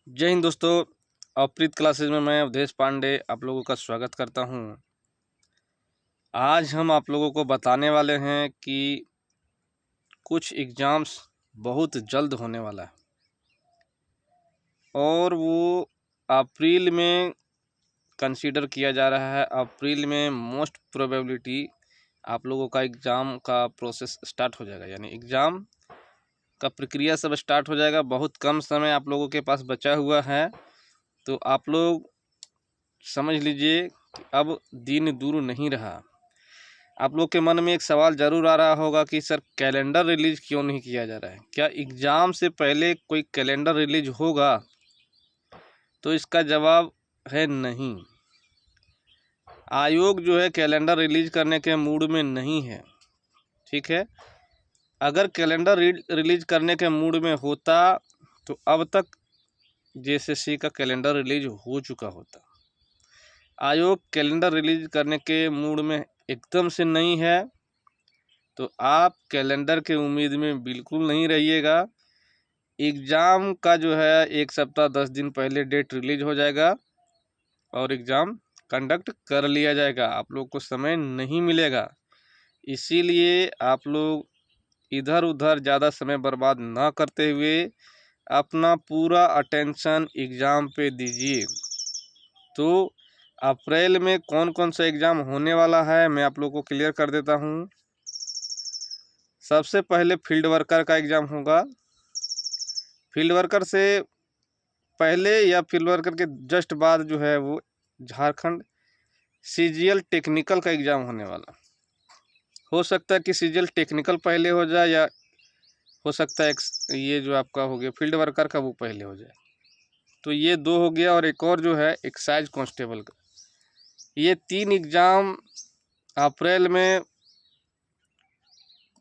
जय हिंद दोस्तों। अवप्रीत क्लासेज में मैं अवधेश पांडे आप लोगों का स्वागत करता हूं। आज हम आप लोगों को बताने वाले हैं कि कुछ एग्ज़ाम्स बहुत जल्द होने वाला है और वो अप्रैल में कंसीडर किया जा रहा है। अप्रैल में मोस्ट प्रोबेबिलिटी आप लोगों का एग्ज़ाम का प्रोसेस स्टार्ट हो जाएगा, यानी एग्ज़ाम का प्रक्रिया सब स्टार्ट हो जाएगा। बहुत कम समय आप लोगों के पास बचा हुआ है, तो आप लोग समझ लीजिए कि अब दिन दूर नहीं रहा। आप लोग के मन में एक सवाल ज़रूर आ रहा होगा कि सर कैलेंडर रिलीज़ क्यों नहीं किया जा रहा है? क्या एग्ज़ाम से पहले कोई कैलेंडर रिलीज़ होगा? तो इसका जवाब है नहीं। आयोग जो है कैलेंडर रिलीज़ करने के मूड में नहीं है, ठीक है। अगर कैलेंडर रिलीज़ करने के मूड में होता तो अब तक जेएसएससी का कैलेंडर रिलीज़ हो चुका होता। आयोग कैलेंडर रिलीज़ करने के मूड में एकदम से नहीं है, तो आप कैलेंडर के उम्मीद में बिल्कुल नहीं रहिएगा। एग्ज़ाम का जो है 1 सप्ताह 10 दिन पहले डेट रिलीज़ हो जाएगा और एग्ज़ाम कंडक्ट कर लिया जाएगा। आप लोग को समय नहीं मिलेगा, इसीलिए आप लोग इधर उधर ज़्यादा समय बर्बाद ना करते हुए अपना पूरा अटेंशन एग्ज़ाम पे दीजिए। तो अप्रैल में कौन कौन सा एग्ज़ाम होने वाला है मैं आप लोगों को क्लियर कर देता हूँ। सबसे पहले फील्ड वर्कर का एग्ज़ाम होगा। फील्ड वर्कर से पहले या फील्ड वर्कर के जस्ट बाद जो है वो झारखंड सीजीएल टेक्निकल का एग्ज़ाम होने वाला। हो सकता है कि सीजीएल टेक्निकल पहले हो जाए, या हो सकता है ये जो आपका हो गया फील्ड वर्कर का वो पहले हो जाए। तो ये 2 हो गया, और एक और जो है एक्साइज कांस्टेबल का। ये 3 एग्ज़ाम अप्रैल में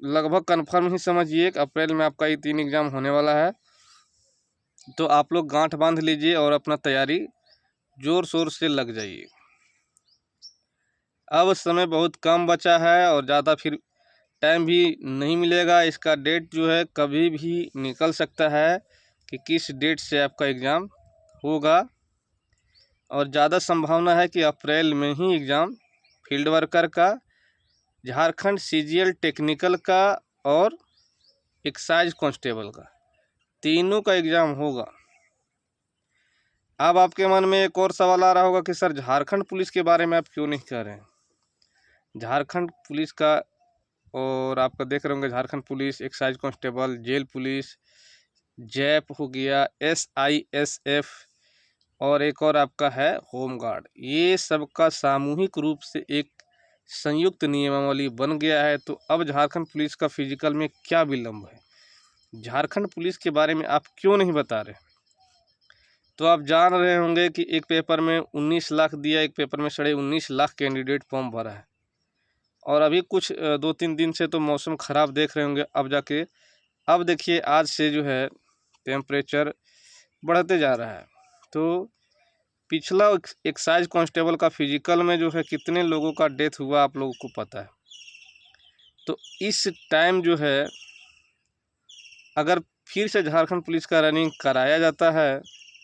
लगभग कन्फर्म ही समझिए कि अप्रैल में आपका ये 3 एग्ज़ाम होने वाला है। तो आप लोग गांठ बांध लीजिए और अपना तैयारी ज़ोर शोर से लग जाइए। अब समय बहुत कम बचा है और ज़्यादा फिर टाइम भी नहीं मिलेगा। इसका डेट जो है कभी भी निकल सकता है कि किस डेट से आपका एग्ज़ाम होगा, और ज़्यादा संभावना है कि अप्रैल में ही एग्ज़ाम फील्ड वर्कर का, झारखंड सीजीएल टेक्निकल का और एक्साइज कांस्टेबल का, तीनों का एग्ज़ाम होगा। अब आपके मन में एक और सवाल आ रहा होगा कि सर झारखंड पुलिस के बारे में आप क्यों नहीं कह रहे हैं? झारखंड पुलिस का, और आपका देख रहे होंगे Jharkhand police, excise constable, jail police, JAP हो गया, एसआईएसएफ, और एक और आपका है होम गार्ड। ये सब का सामूहिक रूप से एक संयुक्त नियमावली बन गया है। तो अब झारखंड पुलिस का फिजिकल में क्या विलम्ब है? झारखंड पुलिस के बारे में आप क्यों नहीं बता रहे? तो आप जान रहे होंगे कि एक पेपर में 19 लाख दिया, एक पेपर में 19.5 लाख कैंडिडेट फॉर्म भरा है। और अभी कुछ 2-3 दिन से तो मौसम ख़राब देख रहे होंगे। अब देखिए आज से जो है टेम्परेचर बढ़ते जा रहा है। तो पिछला एक्साइज कांस्टेबल का फिजिकल में जो है कितने लोगों का डेथ हुआ आप लोगों को पता है। तो इस टाइम जो है अगर फिर से झारखंड पुलिस का रनिंग कराया जाता है,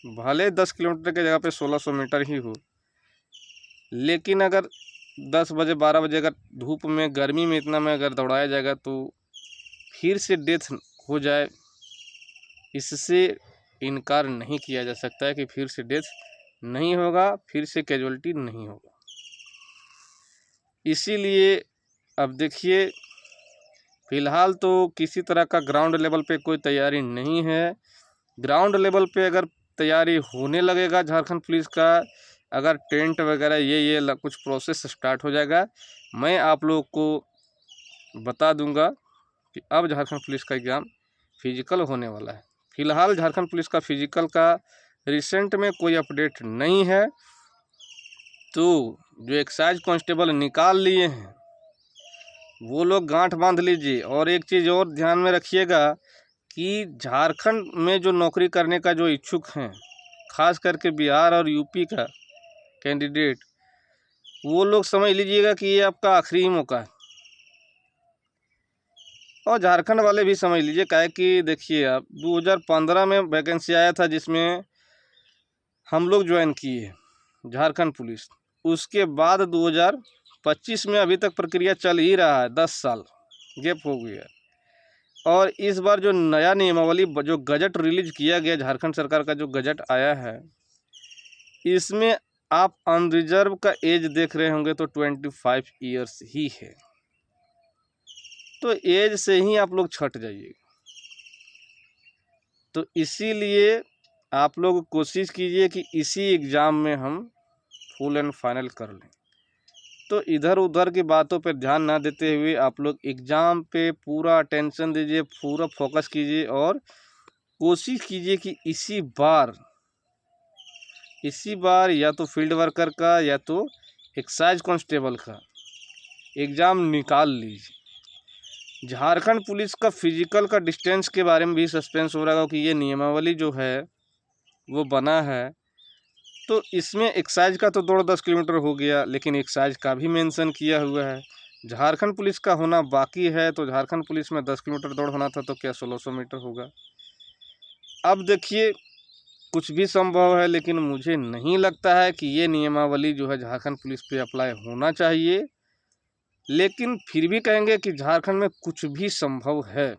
भले 10 किलोमीटर की जगह पे 1600 मीटर ही हो, लेकिन अगर 10 बजे 12 बजे अगर धूप में गर्मी में इतना में अगर दौड़ाया जाएगा तो फिर से डेथ हो जाए, इससे इनकार नहीं किया जा सकता है कि फिर से डेथ नहीं होगा, फिर से कैजुअलिटी नहीं होगा। इसीलिए अब देखिए फ़िलहाल तो किसी तरह का ग्राउंड लेवल पे कोई तैयारी नहीं है। ग्राउंड लेवल पे अगर तैयारी होने लगेगा झारखंड पुलिस का, अगर टेंट वगैरह ये कुछ प्रोसेस स्टार्ट हो जाएगा, मैं आप लोग को बता दूंगा कि अब झारखंड पुलिस का एग्ज़ाम फिजिकल होने वाला है। फ़िलहाल झारखंड पुलिस का फिजिकल का रिसेंट में कोई अपडेट नहीं है। तो जो एक्साइज कांस्टेबल निकाल लिए हैं वो लोग गांठ बांध लीजिए। और एक चीज़ और ध्यान में रखिएगा कि झारखंड में जो नौकरी करने का जो इच्छुक हैं, खास करके बिहार और यूपी का कैंडिडेट, वो लोग समझ लीजिएगा कि ये आपका आखिरी मौका है। और झारखंड वाले भी समझ लीजिए, काहे कि देखिए आप 2015 में वैकेंसी आया था जिसमें हम लोग ज्वाइन किए झारखंड पुलिस। उसके बाद 2025 में अभी तक प्रक्रिया चल ही रहा है, 10 साल गैप हो गया। और इस बार जो नया नियमावली जो गजट रिलीज किया गया, झारखंड सरकार का जो गजट आया है, इसमें आप अनरिजर्व का एज देख रहे होंगे तो 25 ईयर्स ही है। तो एज से ही आप लोग छट जाइए। तो इसीलिए आप लोग कोशिश कीजिए कि इसी एग्ज़ाम में हम फुल एंड फाइनल कर लें। तो इधर उधर की बातों पर ध्यान ना देते हुए आप लोग एग्ज़ाम पे पूरा अटेंशन दीजिए, पूरा फोकस कीजिए और कोशिश कीजिए कि इसी बार या तो फील्ड वर्कर का या तो एक्साइज कांस्टेबल का एग्ज़ाम निकाल लीजिए। झारखंड पुलिस का फिजिकल का डिस्टेंस के बारे में भी सस्पेंस हो रहा है कि ये नियमावली जो है वो बना है, तो इसमें एक्साइज का तो दौड़ 10 किलोमीटर हो गया, लेकिन एक्साइज का भी मेंशन किया हुआ है। झारखंड पुलिस का होना बाकी है, तो झारखंड पुलिस में 10 किलोमीटर दौड़ होना था, तो क्या 1600 मीटर होगा। अब देखिए, कुछ भी संभव है, लेकिन मुझे नहीं लगता है कि ये नियमावली जो है झारखंड पुलिस पे अप्लाई होना चाहिए। लेकिन फिर भी कहेंगे कि झारखंड में कुछ भी संभव है,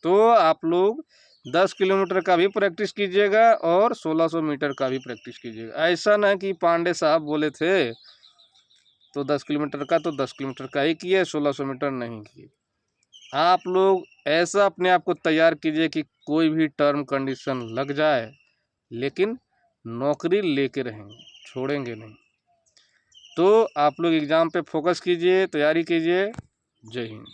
तो आप लोग 10 किलोमीटर का भी प्रैक्टिस कीजिएगा और 1600 मीटर का भी प्रैक्टिस कीजिएगा। ऐसा ना कि पांडे साहब बोले थे तो 10 किलोमीटर का तो 10 किलोमीटर का ही किए, 1600 मीटर नहीं किए। आप लोग ऐसा अपने आप को तैयार कीजिए कि कोई भी टर्म कंडीशन लग जाए, लेकिन नौकरी लेके रहेंगे, छोड़ेंगे नहीं। तो आप लोग एग्ज़ाम पे फोकस कीजिए, तैयारी कीजिए। जय हिंद।